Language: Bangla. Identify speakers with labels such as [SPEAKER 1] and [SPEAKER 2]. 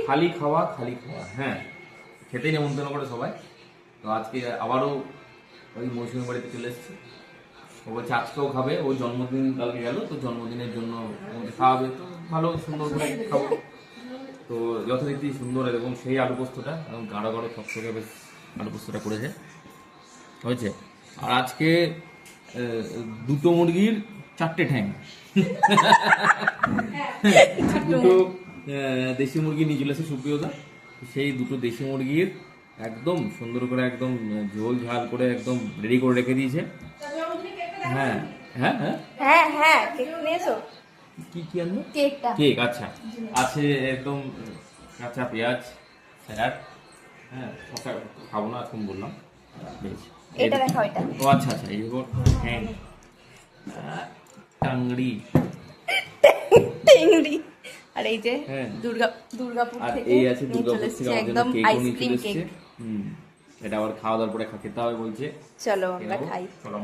[SPEAKER 1] খালি খাওয়া হ্যাঁ, খেতেই নেমন্তন্ন করে সবাই। তো আজকে আবারও ওই মৌসুমি বাড়িতে চলে এসেছে। ও বলছে আজকেও খাবে, ওর জন্মদিন কালকে গেল, তো জন্মদিনের জন্য আমাকে খাওয়াবে, তো ভালো সুন্দর করে খাবো। তো যথারীতি সুন্দর এবং সেই আলু পোস্তটা এবং গাঢ় গাঢ় থকথকে বেশ আলু পোস্তটা করেছে হয়েছে। আর আজকে দুটো মুরগির 4টে ঠ্যাং, দুটো দেশি মুরগি নিয়ে চলে এসে সুপ্রিয়তা। সেই দুটো দেশি মুরগির একদম সুন্দর করে একদম ঝোল ঝাল করে একদম রেডি করে রেখে দিয়েছে। হ্যাঁ হ্যাঁ হ্যাঁ
[SPEAKER 2] হ্যাঁ হ্যাঁ, কেক নিয়ে এসো।
[SPEAKER 1] কি কি আনবো?
[SPEAKER 2] কেকটা।
[SPEAKER 1] কেক, আচ্ছা। আছে একদম কাঁচা পেঁয়াজ, স্যালাড। হ্যাঁ, শসা খাবো না এখন বললাম। বেশ,
[SPEAKER 2] এটা দেখা এটা।
[SPEAKER 1] ও আচ্ছা আচ্ছা, এই দেখো হ্যাঁ, টাংড়ি
[SPEAKER 2] টেংরি। আর এই যে
[SPEAKER 1] হ্যাঁ,
[SPEAKER 2] দুর্গাপুর
[SPEAKER 1] আর
[SPEAKER 2] থেকে
[SPEAKER 1] এই আছে
[SPEAKER 2] নিয়ে চলে
[SPEAKER 1] দুর্গাপুর থেকে
[SPEAKER 2] এসেছে
[SPEAKER 1] আমাদের
[SPEAKER 2] একদম
[SPEAKER 1] কেকও নিয়ে
[SPEAKER 2] আইসক্রিম
[SPEAKER 1] চলে
[SPEAKER 2] কেক।
[SPEAKER 1] এসেছে। এটা আবার খাওয়া দাওয়ার পরে খেতে হবে বলছে।
[SPEAKER 2] চলো আমরা
[SPEAKER 1] খাবো।
[SPEAKER 2] খাই।
[SPEAKER 1] চলো আমরা